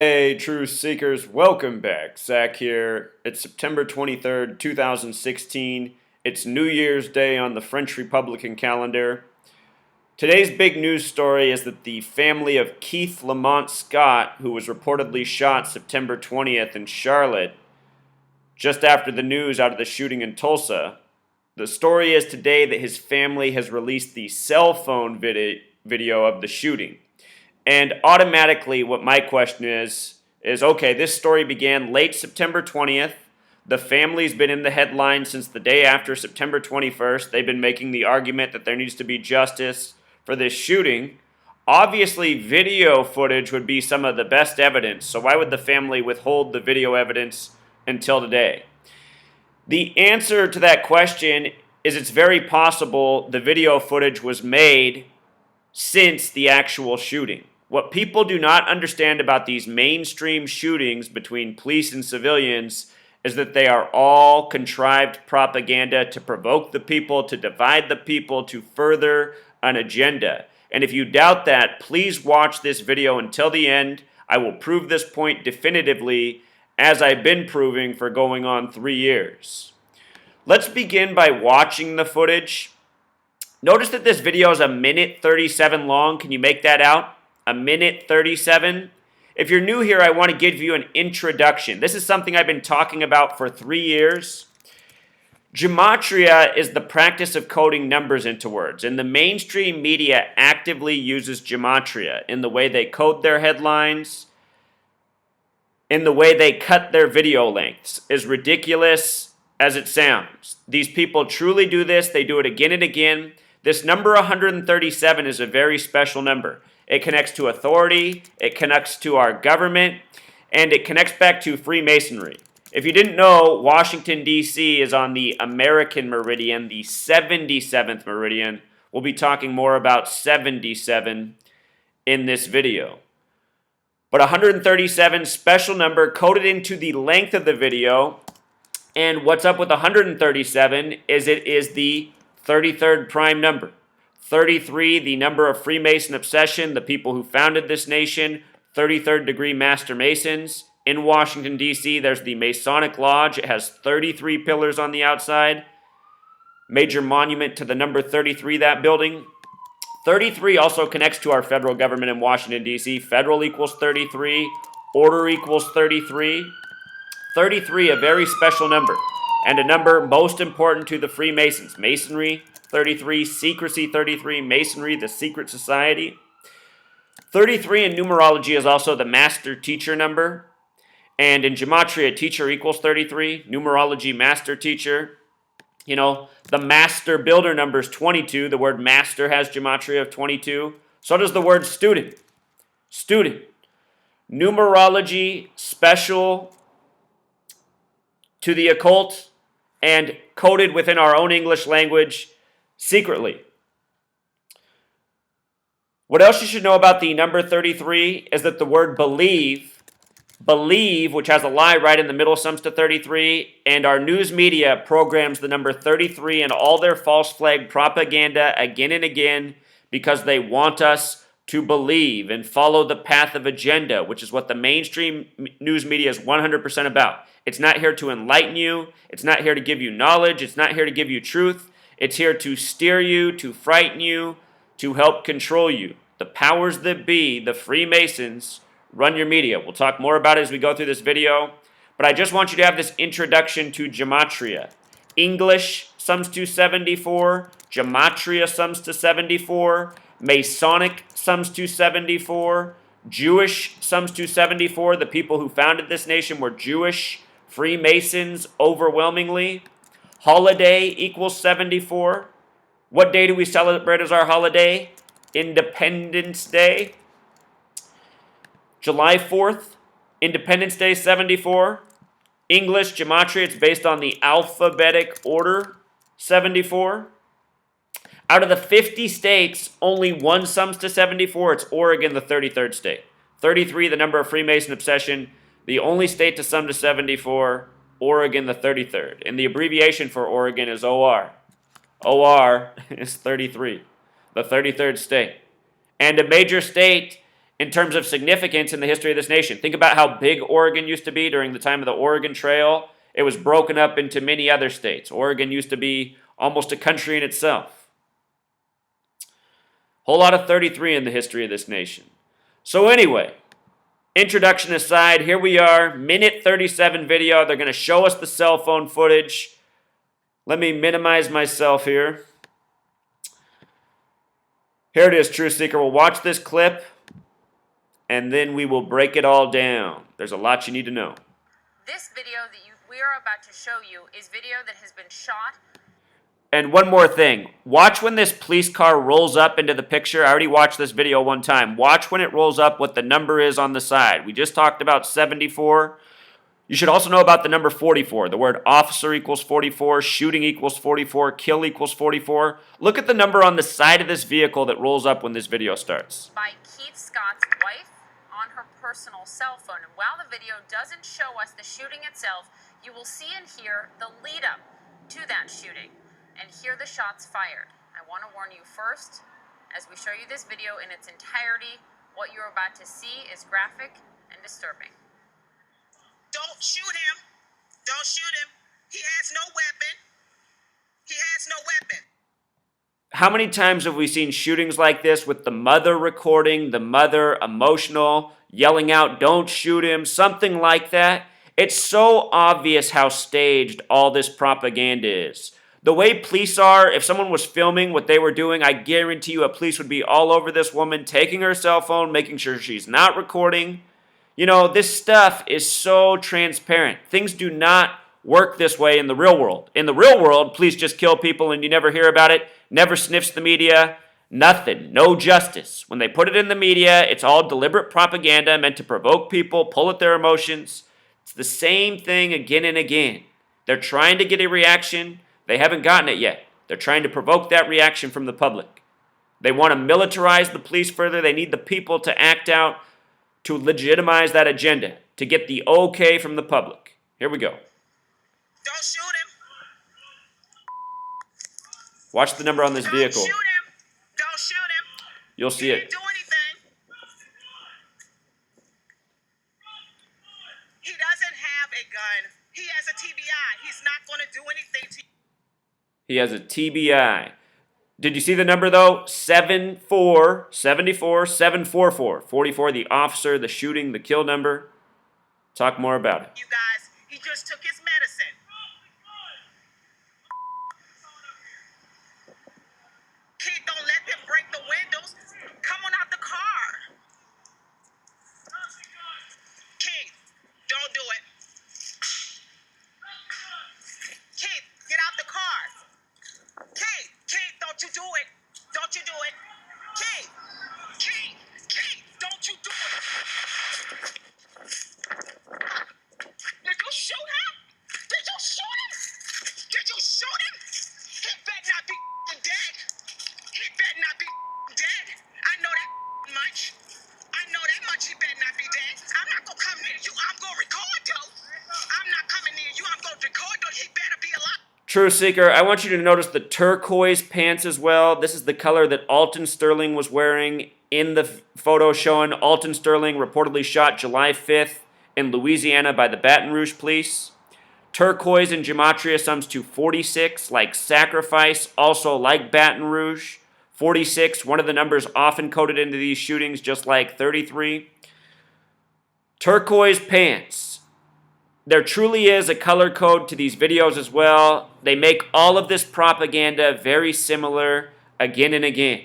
Hey, truth seekers, welcome back. Zach here. It's September 23rd, 2016. It's New Year's Day on the French Republican calendar. Today's big news story is that the family of Keith Lamont Scott, who was reportedly shot September 20th in Charlotte, just after the news out of the shooting in Tulsa, the story is today that his family has released the cell phone video of the shooting. And automatically, what my question is okay, this story began late September 20th. The family's been in the headlines since the day after September 21st. They've been making the argument that there needs to be justice for this shooting. Obviously, video footage would be some of the best evidence, so why would the family withhold the video evidence until today? The answer to that question is it's very possible the video footage was made since the actual shooting. What people do not understand about these mainstream shootings between police and civilians is that they are all contrived propaganda to provoke the people, to divide the people, to further an agenda. And if you doubt that, please watch this video until the end. I will prove this point definitively, as I've been proving for going on 3 years. Let's begin by watching the footage. Notice that this video is 1:37 long. Can you make that out? 1:37. If you're new here, I want to give you an introduction. This is something I've been talking about for 3 years. Gematria is the practice of coding numbers into words, and the mainstream media actively uses gematria in the way they code their headlines, in the way they cut their video lengths. As ridiculous as it sounds, these people truly do this. They do it again and again. This number 137 is a very special number. It connects to authority, it connects to our government, and it connects back to Freemasonry. If you didn't know, Washington, D.C. is on the American meridian, the 77th meridian. We'll be talking more about 77 in this video. But 137, special number, coded into the length of the video. And what's up with 137 is it is the 33rd prime number. 33, the number of Freemason obsession, the people who founded this nation, 33rd degree Master Masons. In Washington, D.C., there's the Masonic Lodge. It has 33 pillars on the outside. Major monument to the number 33, that building. 33 also connects to our federal government in Washington, D.C. Federal equals 33. Order equals 33. 33, a very special number, and a number most important to the Freemasons. Masonry, 33, secrecy, 33, Masonry, the secret society. 33 in numerology is also the master teacher number. And in gematria, teacher equals 33, numerology, master teacher. You know, the master builder number is 22. The word master has gematria of 22. So does the word student. Student. Numerology, special to the occult, and coded within our own English language secretly. What else you should know about the number 33 is that the word believe, which has a lie right in the middle, sums to 33, and our news media programs the number 33 in all their false flag propaganda again and again because they want us to believe and follow the path of agenda, which is what the mainstream news media is 100% about. It's not here to enlighten you. It's not here to give you knowledge. It's not here to give you truth. It's here to steer you, to frighten you, to help control you. The powers that be, the Freemasons, run your media. We'll talk more about it as we go through this video. But I just want you to have this introduction to gematria. English sums to 74. Gematria sums to 74. Masonic sums to 74. Jewish sums to 74. The people who founded this nation were Jewish. Freemasons overwhelmingly. Holiday equals 74. What day do we celebrate as our holiday? Independence Day. July 4th, Independence Day 74. English, gematria, it's based on the alphabetic order 74. Out of the 50 states, only one sums to 74. It's Oregon, the 33rd state. 33, the number of Freemason obsession. The only state to sum to 74, Oregon, the 33rd. And the abbreviation for Oregon is OR. OR is 33, the 33rd state. And a major state in terms of significance in the history of this nation. Think about how big Oregon used to be during the time of the Oregon Trail. It was broken up into many other states. Oregon used to be almost a country in itself. Whole lot of 33 in the history of this nation. So anyway, introduction aside, here we are, minute 37 video. They're going to show us the cell phone footage. Let me minimize myself here. Here it is, Truth Seeker. We'll watch this clip, and then we will break it all down. There's a lot you need to know. This video that we are about to show you is video that has been shot. And one more thing. Watch when this police car rolls up into the picture. I already watched this video one time. Watch when it rolls up what the number is on the side. We just talked about 74. You should also know about the number 44. The word officer equals 44, shooting equals 44, kill equals 44. Look at the number on the side of this vehicle that rolls up when this video starts. By Keith Scott's wife on her personal cell phone. And while the video doesn't show us the shooting itself, you will see and hear the lead up to that shooting and hear the shots fired. I want to warn you first, as we show you this video in its entirety, what you're about to see is graphic and disturbing. Don't shoot him. Don't shoot him. He has no weapon. He has no weapon. How many times have we seen shootings like this with the mother recording, the mother emotional, yelling out, "Don't shoot him," something like that? It's so obvious how staged all this propaganda is. The way police are, if someone was filming what they were doing, I guarantee you a police would be all over this woman, taking her cell phone, making sure she's not recording. You know, this stuff is so transparent. Things do not work this way in the real world. In the real world, police just kill people and you never hear about it, never sniffs the media, nothing, no justice. When they put it in the media, it's all deliberate propaganda meant to provoke people, pull at their emotions. It's the same thing again and again. They're trying to get a reaction. They haven't gotten it yet. They're trying to provoke that reaction from the public. They want to militarize the police further. They need the people to act out to legitimize that agenda, to get the okay from the public. Here we go. Don't shoot him. Watch the number on this vehicle. Don't shoot him. Don't shoot him. You'll see He it. didn't do anything. He doesn't have a gun. He has a TBI. He's not going to do anything to you. He has a TBI. Did you see the number though? 74, 744. 44, the officer, the shooting, the kill number. Talk more about it. You guys, he just took his medicine. Keith, don't let them break the windows. Come on out the car. Keith, don't do it. Keith, get out the car. Keith, don't you do it. Don't you do it. Keith, don't you do it. Did you shoot him? Did you shoot him? Did you shoot him? He better not be dead. He better not be dead. I know that much. I know that much. He better not be dead. I'm not going to come near you. I'm going to record, though. I'm not coming near you. I'm going to record, though. He better be alive. Truth Seeker, I want you to notice the turquoise pants as well. This is the color that Alton Sterling was wearing in the photo showing Alton Sterling reportedly shot July 5th in Louisiana by the Baton Rouge police. Turquoise in gematria sums to 46, like sacrifice, also like Baton Rouge. 46, one of the numbers often coded into these shootings, just like 33. Turquoise pants. There truly is a color code to these videos as well. They make all of this propaganda very similar again and again.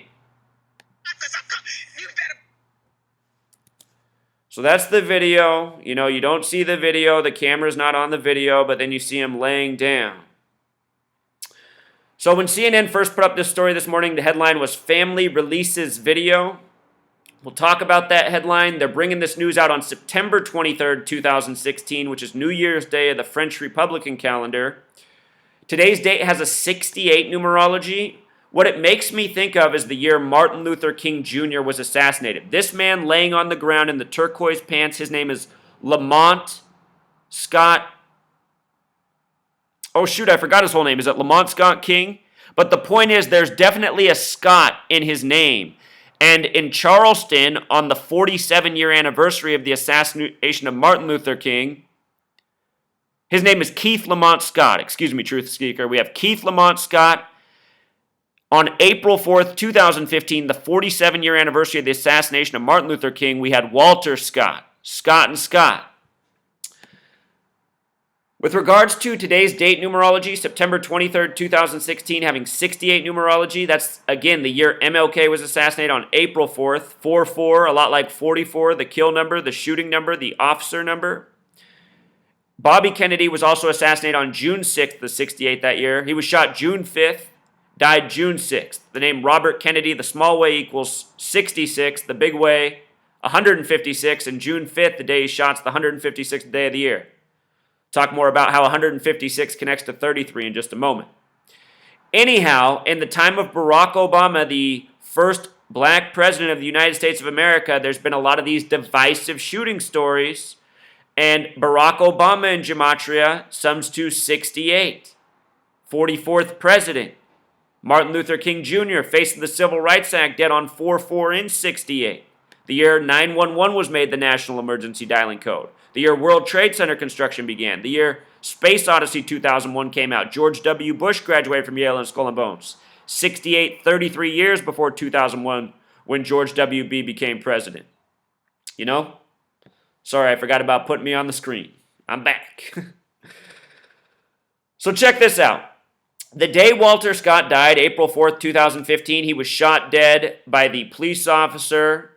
So that's the video. You know, you don't see the video. The camera's not on the video, but then you see him laying down. So when CNN first put up this story this morning, the headline was "Family Releases Video." We'll talk about that headline. They're bringing this news out on September 23rd, 2016, which is New Year's Day of the French Republican calendar. Today's date has a 68 numerology. What it makes me think of is the year Martin Luther King Jr. was assassinated. This man laying on the ground in the turquoise pants, his name is Lamont Scott. Oh shoot, I forgot his whole name. Is it Lamont Scott King? But the point is there's definitely a Scott in his name. And in Charleston, on the 47-year anniversary of the assassination of Martin Luther King, his name is Keith Lamont Scott. Excuse me, Truth Seeker. We have Keith Lamont Scott. On April 4th, 2015, the 47-year anniversary of the assassination of Martin Luther King, we had Walter Scott. Scott and Scott. With regards to today's date numerology, September 23rd, 2016, having 68 numerology, that's, again, the year MLK was assassinated on April 4th. 44, a lot like 44, the kill number, the shooting number, the officer number. Bobby Kennedy was also assassinated on June 6th, the 68th that year. He was shot June 5th, died June 6th. The name Robert Kennedy, the small way equals 66, the big way 156, and June 5th, the day he shot's the 156th day of the year. Talk more about how 156 connects to 33 in just a moment. Anyhow, in the time of Barack Obama, the first black president of the United States of America, there's been a lot of these divisive shooting stories, and Barack Obama in Gematria sums to 68. 44th president. Martin Luther King Jr. faced the Civil Rights Act dead on 4/4 in 68. The year 911 was made the national emergency dialing code. The year World Trade Center construction began. The year Space Odyssey 2001 came out. George W. Bush graduated from Yale and Skull and Bones. 68, 33 years before 2001 when George W.B. became president. You know? Sorry, I forgot about putting me on the screen. I'm back. So check this out. The day Walter Scott died, April 4th, 2015, he was shot dead by the police officer,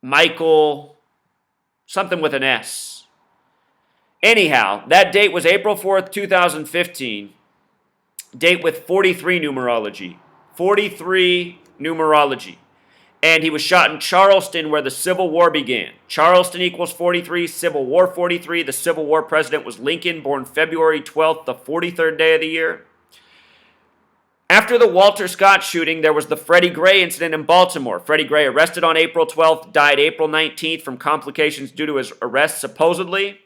Michael, something with an S. Anyhow, that date was April 4th, 2015. Date with 43 numerology. 43 numerology. And he was shot in Charleston where the Civil War began. Charleston equals 43, Civil War 43. The Civil War president was Lincoln, born February 12th, the 43rd day of the year. After the Walter Scott shooting, there was the Freddie Gray incident in Baltimore. Freddie Gray arrested on April 12th, died April 19th from complications due to his arrest, supposedly.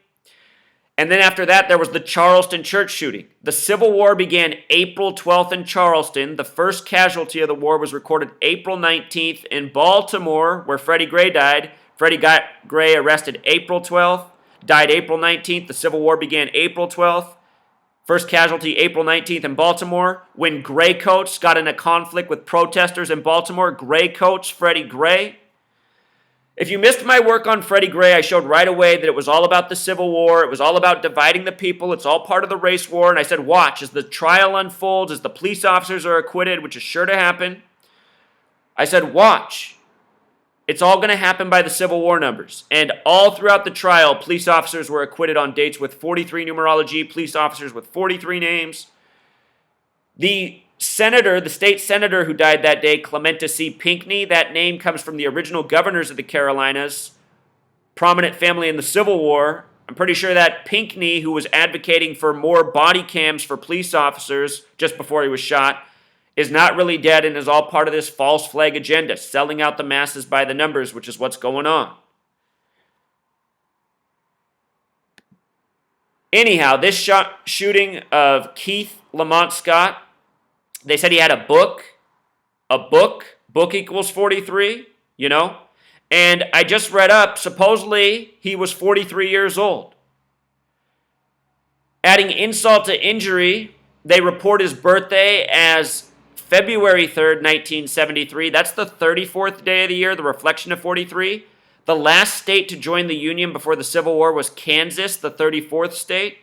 And then after that, there was the Charleston church shooting. The Civil War began April 12th in Charleston. The first casualty of the war was recorded April 19th in Baltimore, where Freddie Gray died. Freddie Gray arrested April 12th, died April 19th. The Civil War began April 12th. First casualty April 19th in Baltimore. When Gray Coats got in a conflict with protesters in Baltimore, Gray Coats, Freddie Gray. If you missed my work on Freddie Gray, I showed right away that it was all about the Civil War. It was all about dividing the people. It's all part of the race war. And I said, watch, as the trial unfolds, as the police officers are acquitted, which is sure to happen, I said, watch. It's all going to happen by the Civil War numbers. And all throughout the trial, police officers were acquitted on dates with 43 numerology, police officers with 43 names. The senator, the state senator who died that day, Clementa C. Pinckney, that name comes from the original governors of the Carolinas, prominent family in the Civil War. I'm pretty sure that Pinckney, who was advocating for more body cams for police officers just before he was shot, is not really dead and is all part of this false flag agenda, selling out the masses by the numbers, which is what's going on. Anyhow, this shooting of Keith Lamont Scott, they said he had a book. Book equals 43, you know? And I just read up, supposedly he was 43 years old. Adding insult to injury, they report his birthday as February 3rd, 1973. That's the 34th day of the year, the reflection of 43. The last state to join the Union before the Civil War was Kansas, the 34th state.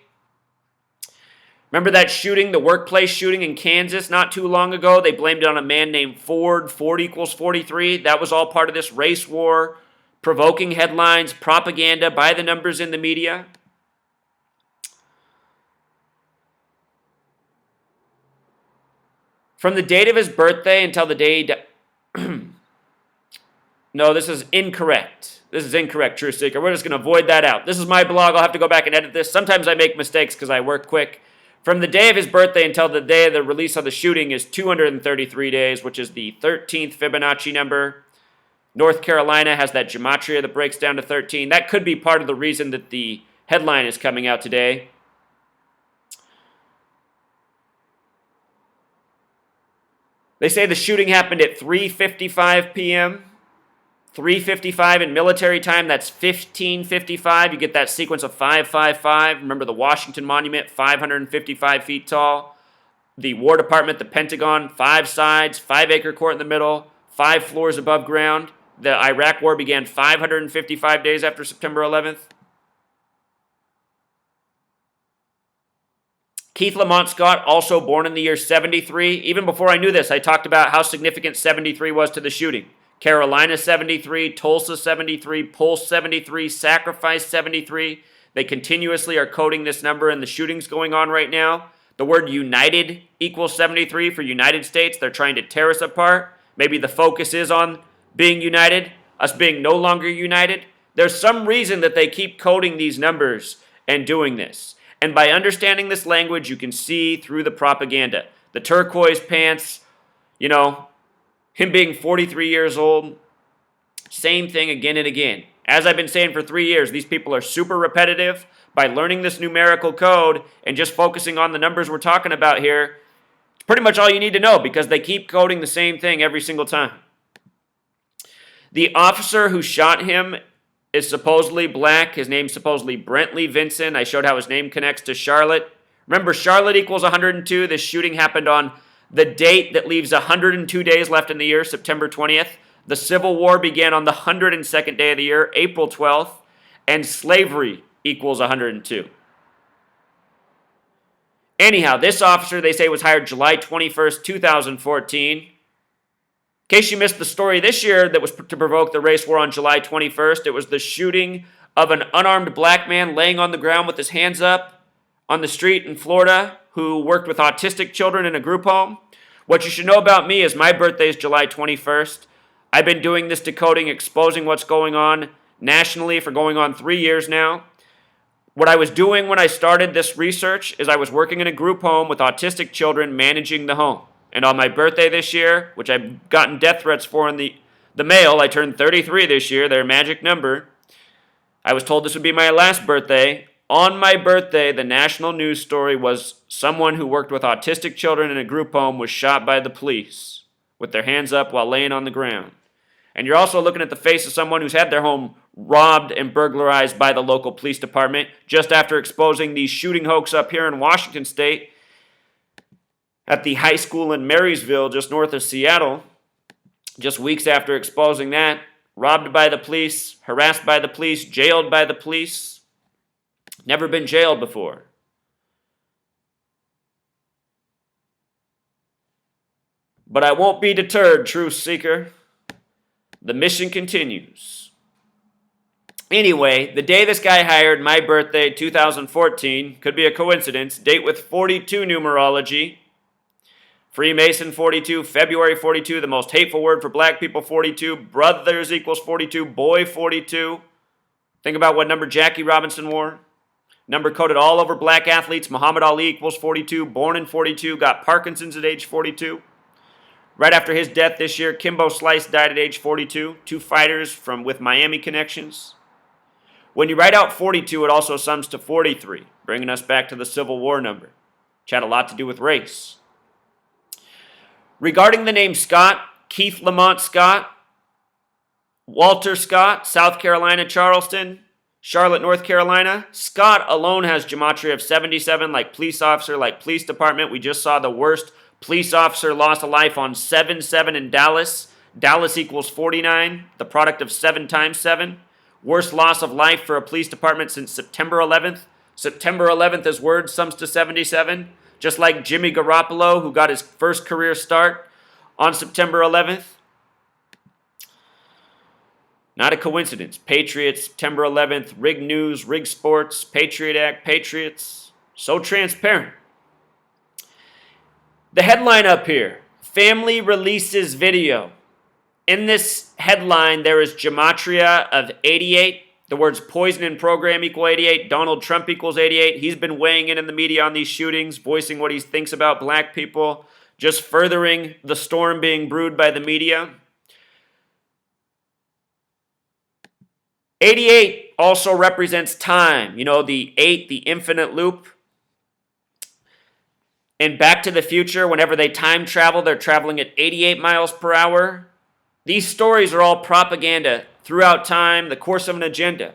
Remember that shooting, the workplace shooting in Kansas not too long ago? They blamed it on a man named Ford. Ford equals 43. That was all part of this race war, provoking headlines, propaganda by the numbers in the media. From the date of his birthday until the day he died. No, this is incorrect. This is incorrect, Truth Seeker. We're just going to avoid that out. This is my blog. I'll have to go back and edit this. Sometimes I make mistakes because I work quick. From the day of his birthday until the day of the release of the shooting is 233 days, which is the 13th Fibonacci number. North Carolina has that gematria that breaks down to 13. That could be part of the reason that the headline is coming out today. They say the shooting happened at 3:55 p.m. 3:55 in military time, that's 15:55. You get that sequence of 555. Remember the Washington Monument, 555 feet tall. The War Department, the Pentagon, 5 sides, 5-acre court in the middle, 5 floors above ground. The Iraq War began 555 days after September 11th. Keith Lamont Scott, also born in the year 73. Even before I knew this, I talked about how significant 73 was to the shooting. Carolina 73, Tulsa 73, Pulse 73, Sacrifice 73. They continuously are coding this number in the shootings going on right now. The word united equals 73 for United States. They're trying to tear us apart. Maybe the focus is on being united, us being no longer united. There's some reason that they keep coding these numbers and doing this. And by understanding this language, you can see through the propaganda. The turquoise pants, him being 43 years old, same thing again and again. As I've been saying for 3 years, these people are super repetitive. By learning this numerical code and just focusing on the numbers we're talking about here, it's pretty much all you need to know because they keep coding the same thing every single time. The officer who shot him is supposedly black. His name's supposedly Brentley Vinson. I showed how his name connects to Charlotte. Remember, Charlotte equals 102. This shooting happened on the date that leaves 102 days left in the year, September 20th. The Civil War began on the 102nd day of the year, April 12th. And slavery equals 102. Anyhow, this officer, they say, was hired July 21st, 2014. In case you missed the story this year that was to provoke the race war on July 21st, it was the shooting of an unarmed black man laying on the ground with his hands up on the street in Florida who worked with autistic children in a group home. What you should know about me is my birthday is July 21st. I've been doing this decoding, exposing what's going on nationally for going on 3 years now. What I was doing when I started this research is I was working in a group home with autistic children managing the home. And on my birthday this year, which I've gotten death threats for in the mail, I turned 33 this year, their magic number. I was told this would be my last birthday. On my birthday, the national news story was someone who worked with autistic children in a group home was shot by the police with their hands up while laying on the ground. And you're also looking at the face of someone who's had their home robbed and burglarized by the local police department just after exposing the shooting hoax up here in Washington State at the high school in Marysville, just north of Seattle. Just weeks after exposing that, robbed by the police, harassed by the police, jailed by the police. Never been jailed before. But I won't be deterred, truth seeker. The mission continues. Anyway, the day this guy hired, my birthday, 2014, could be a coincidence, date with 42 numerology. Freemason 42, February 42, the most hateful word for black people 42, brothers equals 42, boy 42. Think about what number Jackie Robinson wore. Number coded all over black athletes. Muhammad Ali equals 42, born in 42, got Parkinson's at age 42. Right after his death this year, Kimbo Slice died at age 42. 2 fighters with Miami connections. When you write out 42, it also sums to 43, bringing us back to the Civil War number, which had a lot to do with race. Regarding the name Scott, Keith Lamont Scott, Walter Scott, South Carolina, Charleston, Charlotte, North Carolina. Scott alone has gematria of 77, like police officer, like police department. We just saw the worst police officer lost a life on 7-7 in Dallas. Dallas equals 49, the product of 7 times 7. Worst loss of life for a police department since September 11th. September 11th as word sums to 77. Just like Jimmy Garoppolo, who got his first career start on September 11th. Not a coincidence. Patriots, September 11th, Rig News, Rig Sports, Patriot Act, Patriots. So transparent. The headline up here, family releases video. In this headline, there is gematria of 88. The words poison and program equal 88. Donald Trump equals 88. He's been weighing in the media on these shootings, voicing what he thinks about black people, just furthering the storm being brewed by the media. 88 also represents time. You know, the 8, the infinite loop. In Back to the Future, whenever they time travel, they're traveling at 88 miles per hour. These stories are all propaganda throughout time, the course of an agenda.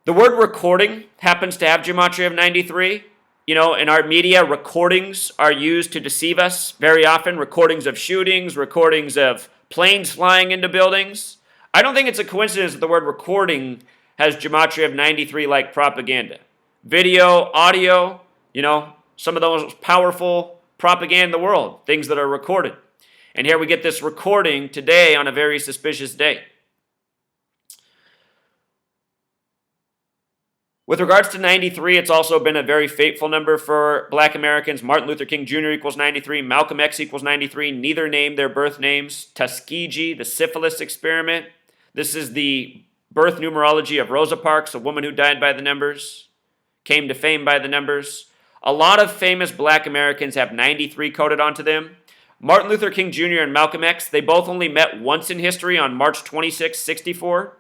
The word recording happens to have gematria of 93. You know, in our media, recordings are used to deceive us very often. Recordings of shootings, recordings of planes flying into buildings. I don't think it's a coincidence that the word recording has gematria of 93 like propaganda. Video, audio, you know, some of the most powerful propaganda in the world, things that are recorded. And here we get this recording today on a very suspicious day. With regards to 93, it's also been a very fateful number for Black Americans. Martin Luther King Jr. equals 93. Malcolm X equals 93. Neither named their birth names. Tuskegee, the syphilis experiment. This is the birth numerology of Rosa Parks, a woman who died by the numbers, came to fame by the numbers. A lot of famous Black Americans have 93 coded onto them. Martin Luther King Jr. and Malcolm X, they both only met once in history on March 26, 64.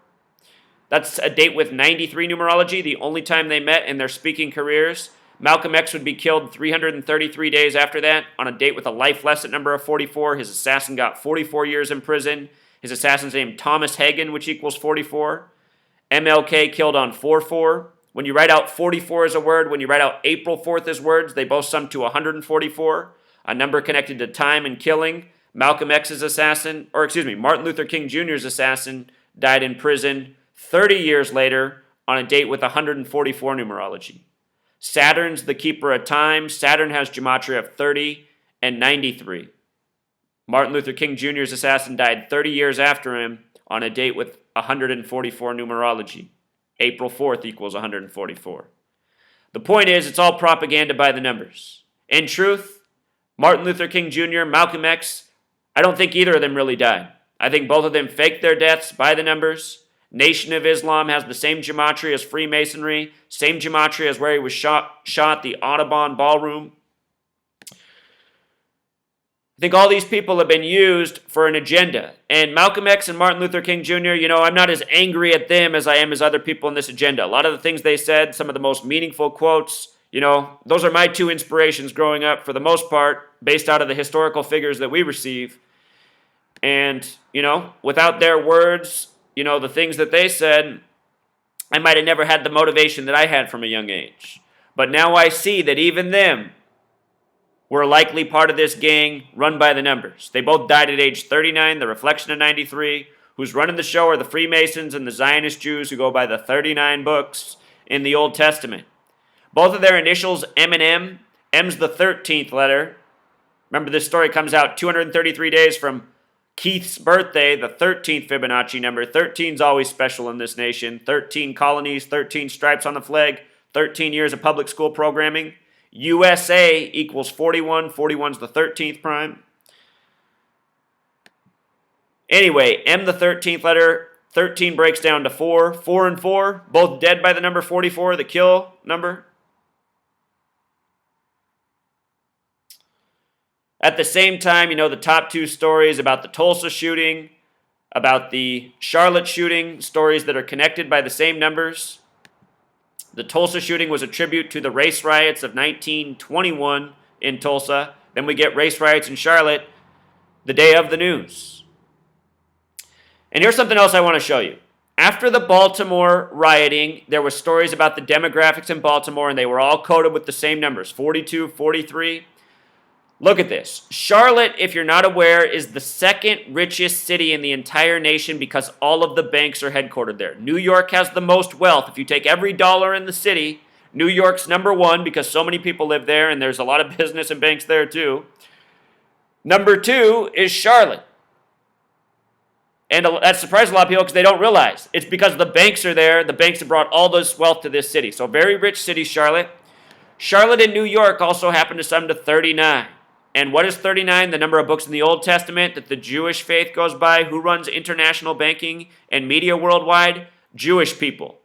That's a date with 93 numerology, the only time they met in their speaking careers. Malcolm X would be killed 333 days after that on a date with a life lesson number of 44. His assassin got 44 years in prison. His assassin's named Thomas Hagen, which equals 44. MLK killed on 4-4. When you write out 44 as a word, when you write out April 4th as words, they both sum to 144, a number connected to time and killing. Malcolm X's assassin, Martin Luther King Jr.'s assassin died in prison 30 years later on a date with 144 numerology. Saturn's the keeper of time. Saturn has gematria of 30 and 93. Martin Luther King Jr.'s assassin died 30 years after him on a date with 144 numerology. April 4th equals 144. The point is, it's all propaganda by the numbers. In truth, Martin Luther King Jr., Malcolm X, I don't think either of them really died. I think both of them faked their deaths by the numbers. Nation of Islam has the same gematria as Freemasonry, same gematria as where he was shot the Audubon Ballroom. I think all these people have been used for an agenda. And Malcolm X and Martin Luther King Jr., you know, I'm not as angry at them as I am as other people in this agenda. A lot of the things they said, some of the most meaningful quotes, you know, those are my two inspirations growing up for the most part, based out of the historical figures that we receive. And, you know, without their words, you know, the things that they said, I might have never had the motivation that I had from a young age. But now I see that even them were likely part of this gang run by the numbers. They both died at age 39, the reflection of 93. Who's running the show are the Freemasons and the Zionist Jews who go by the 39 books in the Old Testament. Both of their initials, M and M. M's the 13th letter. Remember, this story comes out 233 days from Keith's birthday, the 13th Fibonacci number. 13 is always special in this nation. 13 colonies, 13 stripes on the flag, 13 years of public school programming. USA equals 41. 41's the 13th prime. Anyway, M the 13th letter, 13 breaks down to 4. 4 and 4, both dead by the number 44, the kill number. At the same time, you know, the top two stories about the Tulsa shooting, about the Charlotte shooting, stories that are connected by the same numbers. The Tulsa shooting was a tribute to the race riots of 1921 in Tulsa. Then we get race riots in Charlotte the day of the news. And here's something else I want to show you. After the Baltimore rioting, there were stories about the demographics in Baltimore, and they were all coded with the same numbers, 42, 43. Look at this. Charlotte, if you're not aware, is the second richest city in the entire nation because all of the banks are headquartered there. New York has the most wealth. If you take every dollar in the city, New York's number one because so many people live there and there's a lot of business and banks there too. Number two is Charlotte. And that surprised a lot of people because they don't realize. It's because the banks are there. The banks have brought all this wealth to this city. So very rich city, Charlotte. Charlotte and New York also happen to sum to 39. And what is 39? The number of books in the Old Testament that the Jewish faith goes by. Who runs international banking and media worldwide? Jewish people.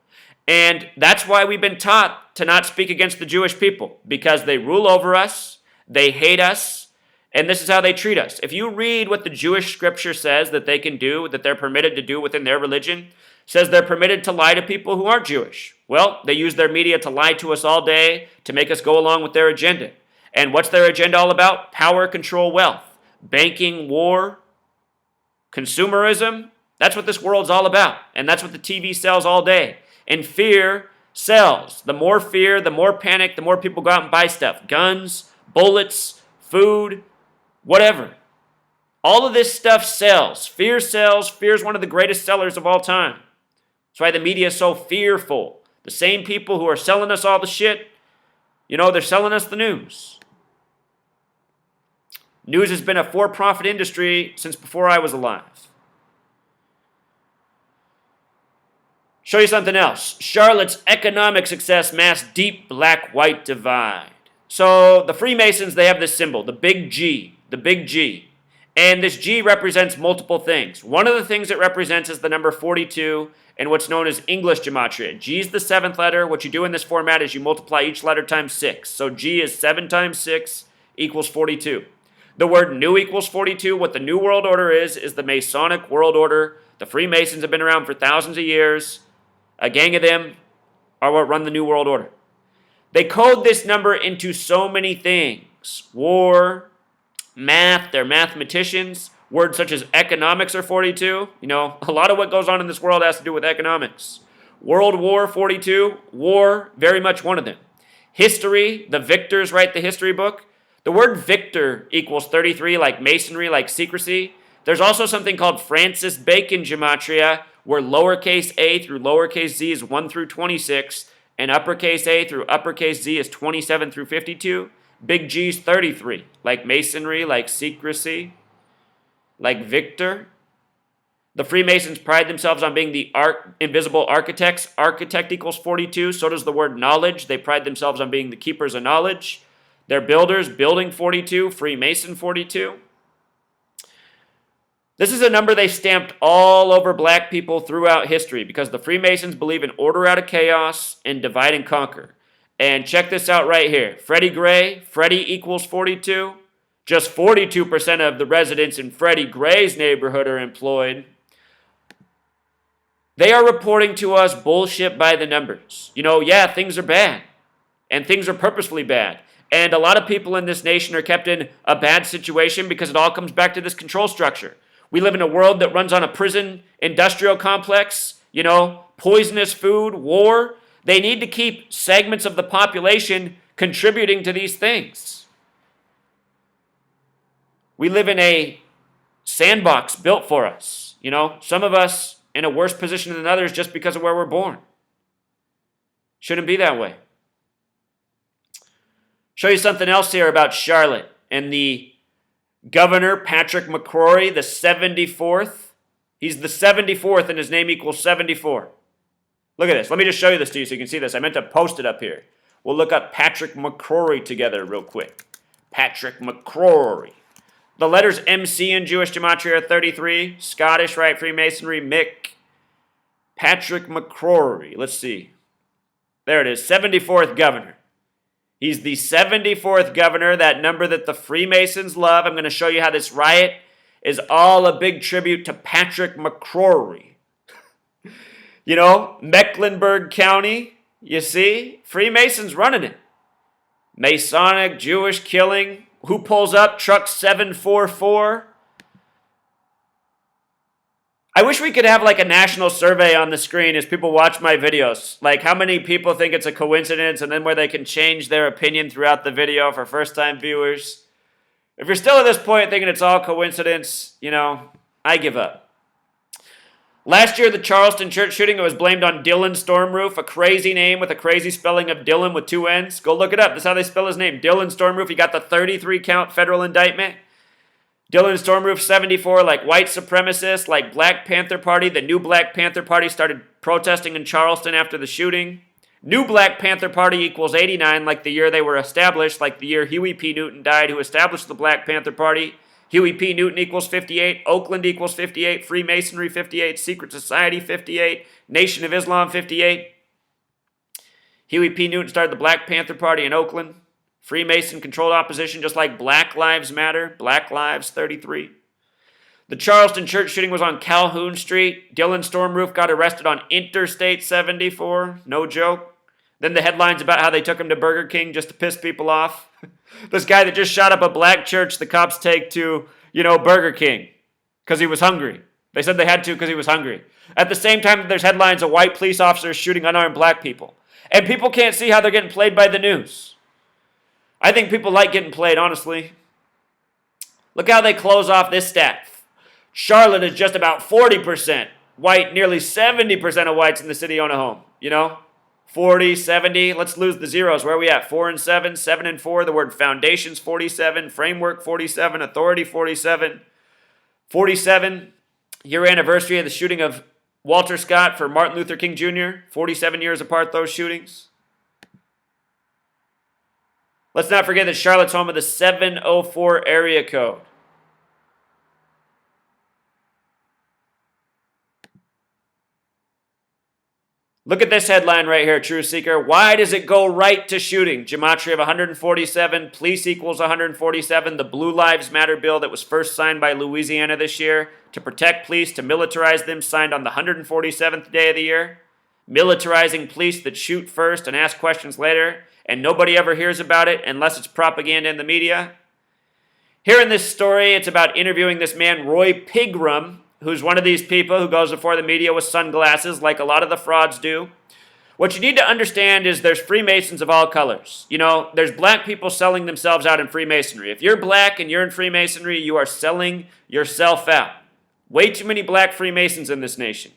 And that's why we've been taught to not speak against the Jewish people. Because they rule over us, they hate us, and this is how they treat us. If you read what the Jewish scripture says that they can do, that they're permitted to do within their religion, it says they're permitted to lie to people who aren't Jewish. Well, they use their media to lie to us all day to make us go along with their agenda. And what's their agenda all about? Power, control, wealth. Banking, war, consumerism. That's what this world's all about. And that's what the TV sells all day. And fear sells. The more fear, the more panic, the more people go out and buy stuff. Guns, bullets, food, whatever. All of this stuff sells. Fear sells. Fear is one of the greatest sellers of all time. That's why the media is so fearful. The same people who are selling us all the shit, they're selling us the news. News has been a for-profit industry since before I was alive. Show you something else. Charlotte's economic success masks deep black-white divide. So the Freemasons, they have this symbol, the big G, the big G. And this G represents multiple things. One of the things it represents is the number 42 and what's known as English gematria. G is the 7th letter. What you do in this format is you multiply each letter times 6. So G is 7 times 6 equals 42. The word new equals 42. What the New World Order is the Masonic World Order. The Freemasons have been around for thousands of years. A gang of them are what run the New World Order. They code this number into so many things. War, math, they're mathematicians. Words such as economics are 42. A lot of what goes on in this world has to do with economics. World War, 42. War, very much one of them. History, the victors write the history book. The word victor equals 33, like masonry, like secrecy. There's also something called Francis Bacon gematria, where lowercase a through lowercase z is 1 through 26, and uppercase a through uppercase z is 27 through 52. Big G is 33, like masonry, like secrecy, like victor. The Freemasons pride themselves on being the invisible architects. Architect equals 42. So does the word knowledge. They pride themselves on being the keepers of knowledge. They're builders, building 42, Freemason 42. This is a number they stamped all over black people throughout history because the Freemasons believe in order out of chaos and divide and conquer. And check this out right here. Freddie Gray, Freddie equals 42. Just 42% of the residents in Freddie Gray's neighborhood are employed. They are reporting to us bullshit by the numbers. Things are bad. And things are purposefully bad. And a lot of people in this nation are kept in a bad situation because it all comes back to this control structure. We live in a world that runs on a prison industrial complex, poisonous food, war. They need to keep segments of the population contributing to these things. We live in a sandbox built for us. Some of us in a worse position than others just because of where we're born. Shouldn't be that way. Show you something else here about Charlotte and the Governor Patrick McCrory, the 74th. He's the 74th and his name equals 74. Look at this. Let me just show you this to you so you can see this. I meant to post it up here. We'll look up Patrick McCrory together real quick. Patrick McCrory. The letters MC in Jewish gematria are 33. Scottish Rite Freemasonry, Mick. Patrick McCrory. Let's see. There it is. 74th governor. He's the 74th governor, that number that the Freemasons love. I'm going to show you how this riot is all a big tribute to Patrick McCrory. Mecklenburg County, you see? Freemasons running it. Masonic, Jewish killing. Who pulls up? Truck 744. I wish we could have like a national survey on the screen as people watch my videos. Like how many people think it's a coincidence and then where they can change their opinion throughout the video for first-time viewers. If you're still at this point thinking it's all coincidence, I give up. Last year, the Charleston church shooting, it was blamed on Dylan Stormroof, a crazy name with a crazy spelling of Dylan with 2 N's. Go look it up. That's how they spell his name. Dylan Stormroof. He got the 33-count federal indictment. Dylan Stormroof, 74, like white supremacists, like Black Panther Party. The new Black Panther Party started protesting in Charleston after the shooting. New Black Panther Party equals 89, like the year they were established, like the year Huey P. Newton died, who established the Black Panther Party. Huey P. Newton equals 58, Oakland equals 58, Freemasonry 58, Secret Society 58, Nation of Islam 58. Huey P. Newton started the Black Panther Party in Oakland. Freemason-controlled opposition, just like Black Lives Matter. Black Lives 33. The Charleston church shooting was on Calhoun Street. Dylan Stormroof got arrested on Interstate 74. No joke. Then the headlines about how they took him to Burger King just to piss people off. This guy that just shot up a black church, the cops take to, Burger King because he was hungry. They said they had to because he was hungry. At the same time, there's headlines of white police officers shooting unarmed black people. And people can't see how they're getting played by the news. I think people like getting played, honestly. Look how they close off this stat. Charlotte is just about 40% white, nearly 70% of whites in the city own a home. 40, 70, let's lose the zeros. Where are we at? 4 and 7, 7 and 4. The word foundations, 47. Framework, 47. Authority, 47. 47, year anniversary of the shooting of Walter Scott for Martin Luther King Jr. 47 years apart, those shootings. Let's not forget that Charlotte's home of the 704 area code. Look at this headline right here, True Seeker. Why does it go right to shooting? Gematria of 147, police equals 147. The Blue Lives Matter bill that was first signed by Louisiana this year to protect police, to militarize them, signed on the 147th day of the year. Militarizing police that shoot first and ask questions later, and nobody ever hears about it unless it's propaganda in the media. Here in this story, it's about interviewing this man, Roy Pigram, who's one of these people who goes before the media with sunglasses like a lot of the frauds do. What you need to understand is there's Freemasons of all colors. There's black people selling themselves out in Freemasonry. If you're black and you're in Freemasonry, you are selling yourself out. Way too many black Freemasons in this nation.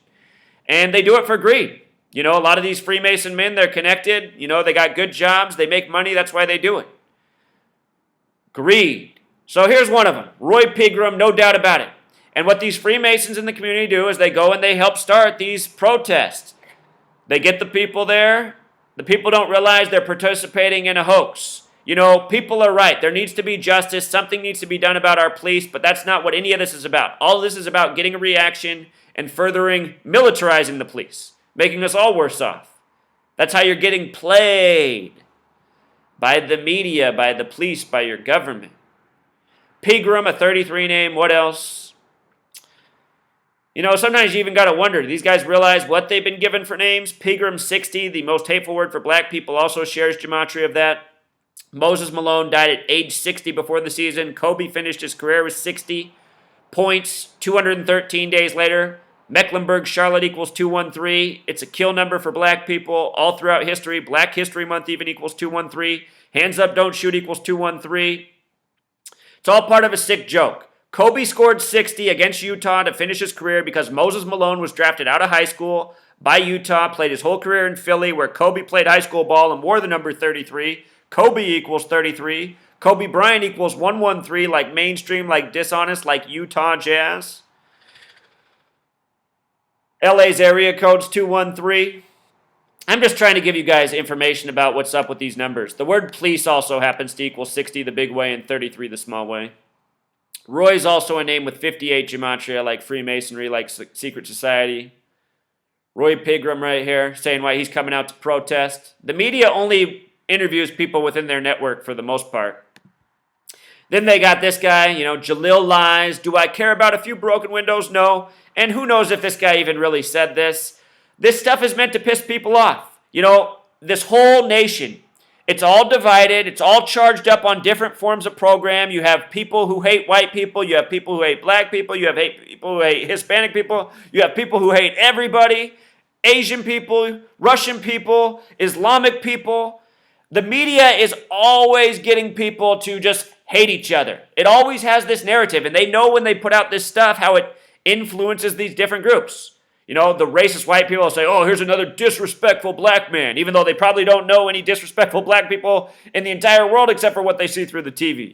And they do it for greed. A lot of these Freemason men, they're connected. They got good jobs. They make money. That's why they do it. Greed. So here's one of them. Roy Pigram, no doubt about it. And what these Freemasons in the community do is they go and they help start these protests. They get the people there. The people don't realize they're participating in a hoax. People are right. There needs to be justice. Something needs to be done about our police, but that's not what any of this is about. All of this is about getting a reaction and furthering militarizing the police, making us all worse off. That's how you're getting played. By the media, by the police, by your government. Pigram, a 33 name. What else? Sometimes you even got to wonder, do these guys realize what they've been given for names? Pigram 60, the most hateful word for black people, also shares gematria of that. Moses Malone died at age 60 before the season. Kobe finished his career with 60 points 213 days later. Mecklenburg, Charlotte equals 213. It's a kill number for black people all throughout history. Black History Month even equals 213. Hands Up, Don't Shoot equals 213. It's all part of a sick joke. Kobe scored 60 against Utah to finish his career because Moses Malone was drafted out of high school by Utah, played his whole career in Philly where Kobe played high school ball and wore the number 33. Kobe equals 33. Kobe Bryant equals 113, like mainstream, like dishonest, like Utah Jazz. LA's area code's 213. I'm just trying to give you guys information about what's up with these numbers. The word police also happens to equal 60 the big way and 33 the small way. Roy's also a name with 58 gematria, like Freemasonry, like secret society. Roy Pigram right here, saying why he's coming out to protest. The media only interviews people within their network for the most part. Then they got this guy, Jalil lies. Do I care about a few broken windows? No. And who knows if this guy even really said this. This stuff is meant to piss people off. This whole nation, it's all divided. It's all charged up on different forms of program. You have people who hate white people. You have people who hate black people. You have people who hate Hispanic people. You have people who hate everybody. Asian people, Russian people, Islamic people. The media is always getting people to just hate each other. It always has this narrative, and they know when they put out this stuff how it influences these different groups. The racist white people will say, oh, here's another disrespectful black man, even though they probably don't know any disrespectful black people in the entire world except for what they see through the TV.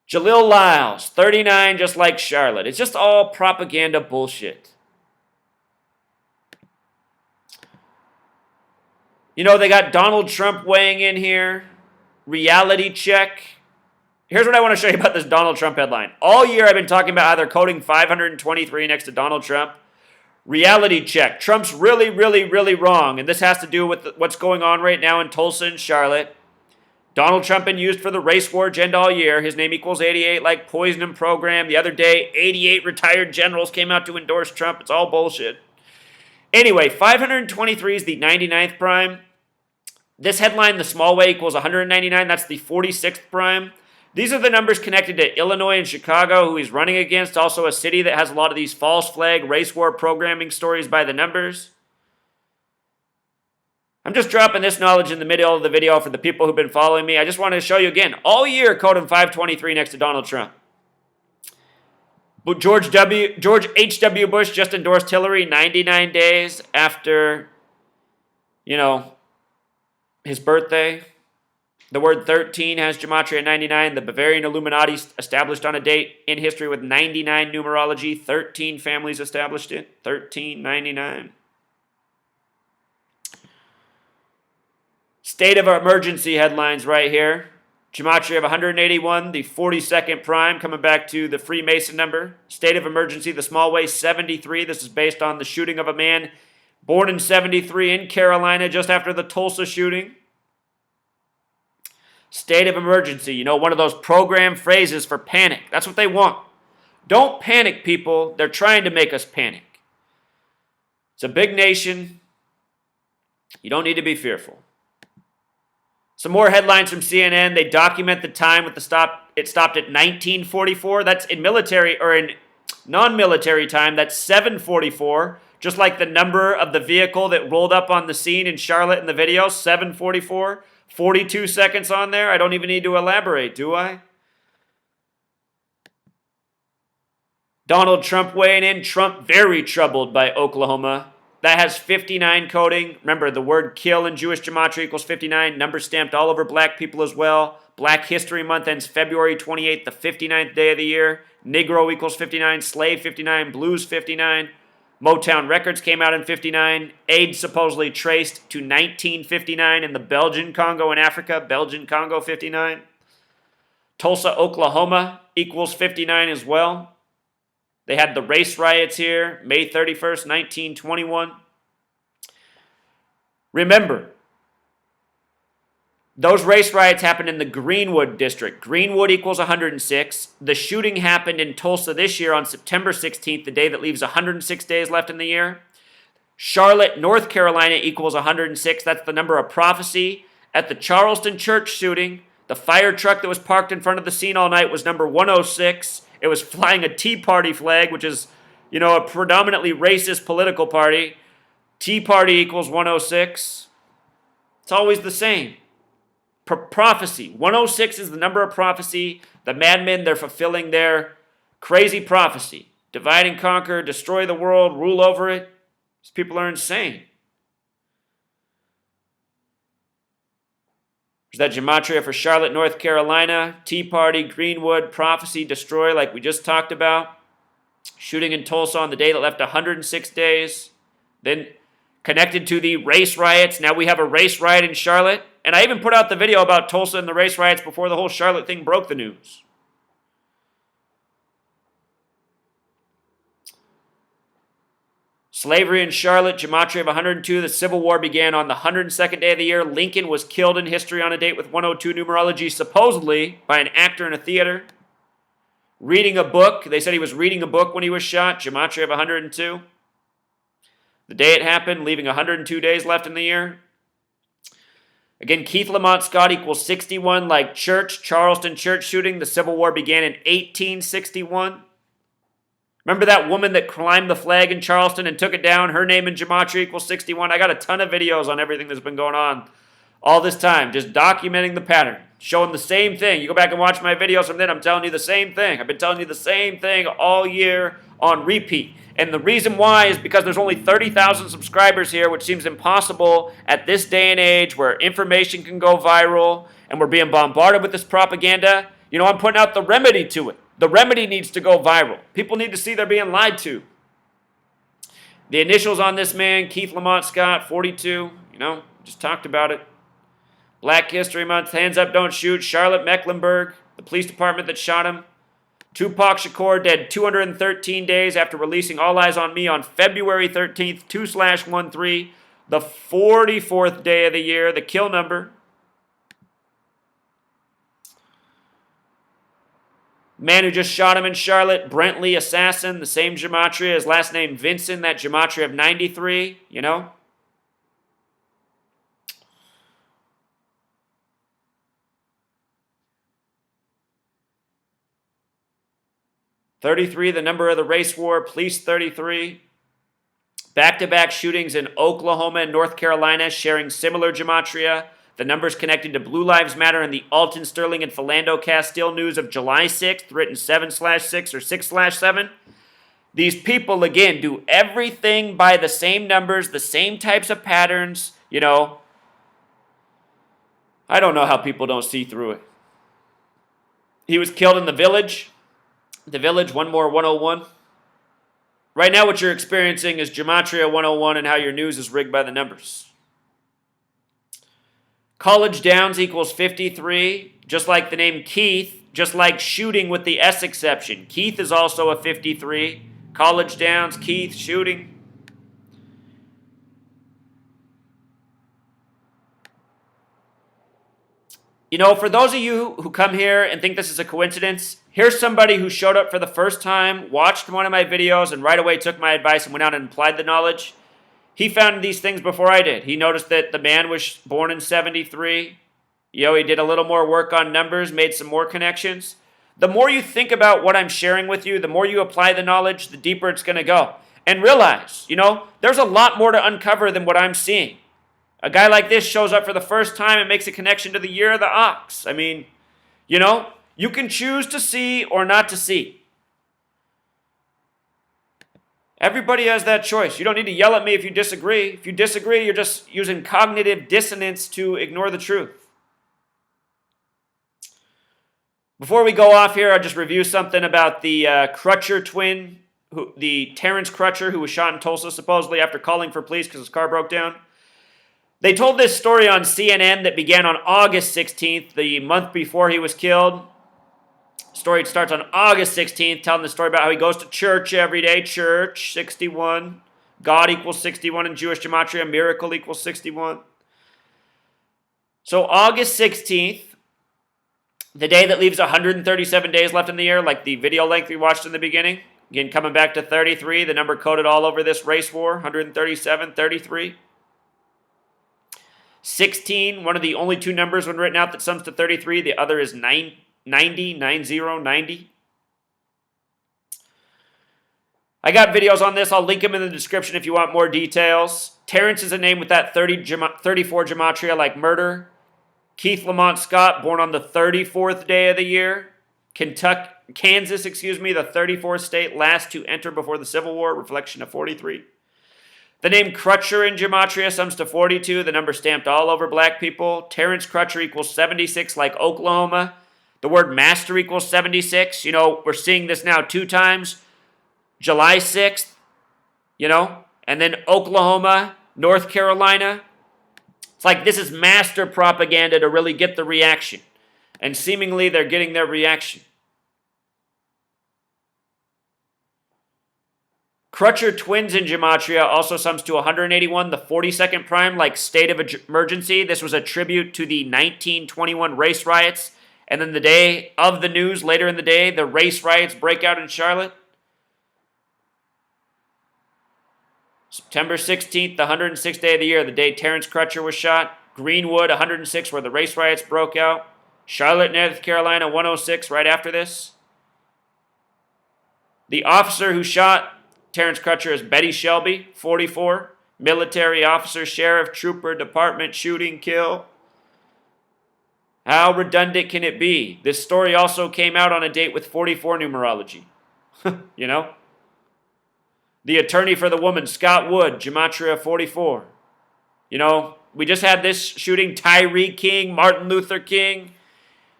Jalil Lyles, 39, just like Charlotte. It's just all propaganda bullshit. They got Donald Trump weighing in here. Reality check. Here's what I want to show you about this Donald Trump headline. All year I've been talking about how they're coding 523 next to Donald Trump. Reality check. Trump's really, really, really wrong. And this has to do with what's going on right now in Tulsa and Charlotte. Donald Trump been used for the race war agenda all year. His name equals 88 like poison him program. The other day, 88 retired generals came out to endorse Trump. It's all bullshit. Anyway, 523 is the 99th prime. This headline, the small way equals 199. That's the 46th prime. These are the numbers connected to Illinois and Chicago, who he's running against. Also a city that has a lot of these false flag race war programming stories by the numbers. I'm just dropping this knowledge in the middle of the video for the people who've been following me. I just wanted to show you again, all year coding 523 next to Donald Trump. But George H.W. Bush just endorsed Hillary 99 days after, his birthday. The word 13 has gematria 99. The Bavarian Illuminati established on a date in history with 99 numerology. 13 families established it. 1399. State of emergency headlines right here. Gematria of 181, the 42nd prime, coming back to the Freemason number. State of emergency, the small way, 73. This is based on the shooting of a man born in 73 in Carolina just after the Tulsa shooting. State of emergency, one of those program phrases for panic. That's what they want. Don't panic, people. They're trying to make us panic. It's a big nation. You don't need to be fearful. Some more headlines from CNN. They document the time with the stop. It stopped at 1944. That's in military or in non-military time. That's 744. Just like the number of the vehicle that rolled up on the scene in Charlotte in the video, 744. 42 seconds on there. I don't even need to elaborate, do I? Donald Trump weighing in. Trump very troubled by Oklahoma. That has 59 coding. Remember, the word kill in Jewish gematria equals 59. Number stamped all over black people as well. Black History Month ends February 28th, the 59th day of the year. Negro equals 59. Slave 59. Blues 59. Motown Records came out in 59. AIDS supposedly traced to 1959 in the Belgian Congo in Africa. Belgian Congo 59. Tulsa, Oklahoma equals 59 as well. They had the race riots here, May 31st, 1921. Remember, those race riots happened in the Greenwood district. Greenwood equals 106. The shooting happened in Tulsa this year on September 16th, the day that leaves 106 days left in the year. Charlotte, North Carolina equals 106. That's the number of prophecy. At the Charleston church shooting, the fire truck that was parked in front of the scene all night was number 106. It was flying a Tea Party flag, which is, a predominantly racist political party. Tea Party equals 106. It's always the same. Prophecy. 106 is the number of prophecy. The madmen, they're fulfilling their crazy prophecy. Divide and conquer, destroy the world, rule over it. These people are insane. There's that gematria for Charlotte, North Carolina. Tea Party, Greenwood, prophecy, destroy, like we just talked about. Shooting in Tulsa on the day that left 106 days. Then connected to the race riots. Now we have a race riot in Charlotte. And I even put out the video about Tulsa and the race riots before the whole Charlotte thing broke the news. Slavery in Charlotte, gematria of 102. The Civil War began on the 102nd day of the year. Lincoln was killed in history on a date with 102 numerology, supposedly by an actor in a theater. Reading a book. They said he was reading a book when he was shot. Gematria of 102. The day it happened, leaving 102 days left in the year. Again, Keith Lamont Scott equals 61, like Charleston church shooting. The Civil War began in 1861. Remember that woman that climbed the flag in Charleston and took it down? Her name in gematria equals 61. I got a ton of videos on everything that's been going on all this time, just documenting the pattern, showing the same thing. You go back and watch my videos from then, I'm telling you the same thing. I've been telling you the same thing all year on repeat. And the reason why is because there's only 30,000 subscribers here, which seems impossible at this day and age where information can go viral and we're being bombarded with this propaganda. I'm putting out the remedy to it. The remedy needs to go viral. People need to see they're being lied to. The initials on this man, Keith Lamont Scott, 42, just talked about it. Black History Month, hands up, don't shoot. Charlotte Mecklenburg, the police department that shot him. Tupac Shakur dead 213 days after releasing All Eyes on Me on February 13th, 2/13, the 44th day of the year, the kill number. Man who just shot him in Charlotte, Brentley assassin, the same gematria, his last name Vincent, that gematria of 93, 33, the number of the race war. Police 33. Back-to-back shootings in Oklahoma and North Carolina sharing similar gematria. The numbers connected to Blue Lives Matter and the Alton Sterling and Philando Castile news of July 6th, written 7/6 or 6/7. These people, again, do everything by the same numbers, the same types of patterns, you know. I don't know how people don't see through it. He was killed in the Village. The Village, one more 101. Right now what you're experiencing is Gematria 101 and how your news is rigged by the numbers. College Downs equals 53, just like the name Keith, just like shooting with the S exception. Keith is also a 53. College Downs, Keith, shooting. You know, for those of you who come here and think this is a coincidence, here's somebody who showed up for the first time, watched one of my videos, and right away took my advice and went out and applied the knowledge. He found these things before I did. He noticed that the man was born in 73. You know, he did a little more work on numbers, made some more connections. The more you think about what I'm sharing with you, the more you apply the knowledge, the deeper it's going to go. And realize, you know, there's a lot more to uncover than what I'm seeing. A guy like this shows up for the first time and makes a connection to the year of the ox. I mean, you know, you can choose to see or not to see. Everybody has that choice. You don't need to yell at me if you disagree. If you disagree, you're just using cognitive dissonance to ignore the truth. Before we go off here, I'll just review something about the Crutcher twin, the Terence Crutcher, who was shot in Tulsa supposedly after calling for police because his car broke down. They told this story on CNN that began on August 16th, the month before he was killed. Story starts on August 16th, telling the story about how he goes to church every day. Church, 61. God equals 61 in Jewish gematria. Miracle equals 61. So August 16th, the day that leaves 137 days left in the year, like the video length we watched in the beginning. Again, coming back to 33, the number coded all over this race war, 137, 33. 16, one of the only two numbers when written out that sums to 33. The other is 90, 90. I got videos on this. I'll link them in the description if you want more details. Terence is a name with that 34 gematria like murder. Keith Lamont Scott, born on the 34th day of the year. Kansas, the 34th state, last to enter before the Civil War, reflection of 43. The name Crutcher in gematria sums to 42, the number stamped all over black people. Terence Crutcher equals 76 like Oklahoma. The word master equals 76. You know, we're seeing this now 2 times. July 6th, you know, and then Oklahoma, North Carolina. It's like this is master propaganda to really get the reaction. And seemingly they're getting their reaction. Crutcher twins in gematria also sums to 181, the 42nd prime, like state of emergency. This was a tribute to the 1921 race riots. And then the day of the news, later in the day, the race riots break out in Charlotte. September 16th, the 106th day of the year, the day Terence Crutcher was shot. Greenwood, 106, where the race riots broke out. Charlotte, North Carolina, 106, right after this. The officer who shot Terence Crutcher is Betty Shelby, 44. Military officer, sheriff, trooper, department, shooting, kill. How redundant can it be? This story also came out on a date with 44 numerology. You know? The attorney for the woman, Scott Wood, gematria 44. You know, we just had this shooting, Tyree King, Martin Luther King,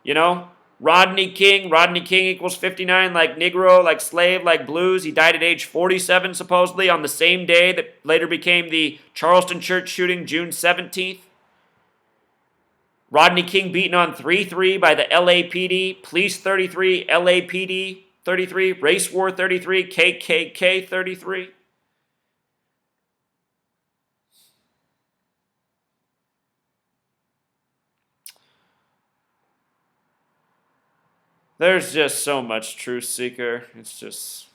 you know, Rodney King. Rodney King equals 59, like Negro, like slave, like blues. He died at age 47, supposedly, on the same day that later became the Charleston church shooting, June 17th. Rodney King beaten on 3-3 by the LAPD, Police 33, LAPD 33, Race War 33, KKK 33. There's just so much truth seeker. It's just...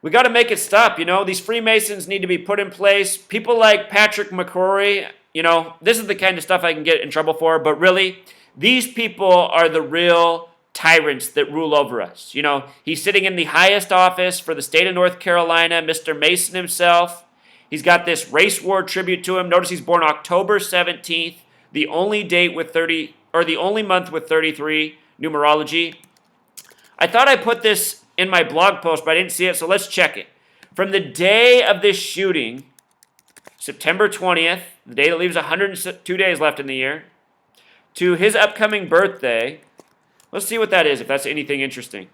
we got to make it stop, you know. These Freemasons need to be put in place. People like Patrick McCrory, you know, this is the kind of stuff I can get in trouble for. But really, these people are the real tyrants that rule over us. You know, he's sitting in the highest office for the state of North Carolina, Mr. Mason himself. He's got this race war tribute to him. Notice he's born October 17th, the only date with 30, or the only month with 33 numerology. I thought I put this in my blog post, but I didn't see it, so let's check it. From the day of this shooting, September 20th, the day that leaves 102 days left in the year, to his upcoming birthday, let's see what that is, if that's anything interesting.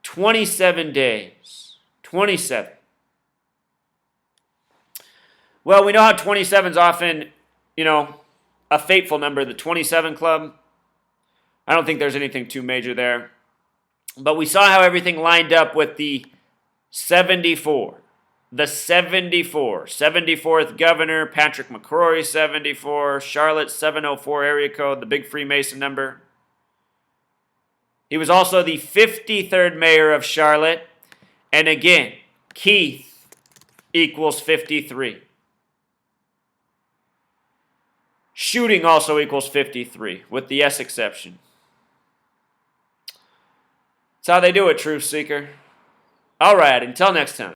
27 days. 27. Well, we know how 27 is often, you know, a fateful number, the 27 club. I don't think there's anything too major there. But we saw how everything lined up with the 74. The 74. 74th governor, Patrick McCrory, 74. Charlotte, 704 area code, the big Freemason number. He was also the 53rd mayor of Charlotte. And again, Keith equals 53. Shooting also equals 53, with the S exception. That's how they do it, Truth Seeker. All right, until next time.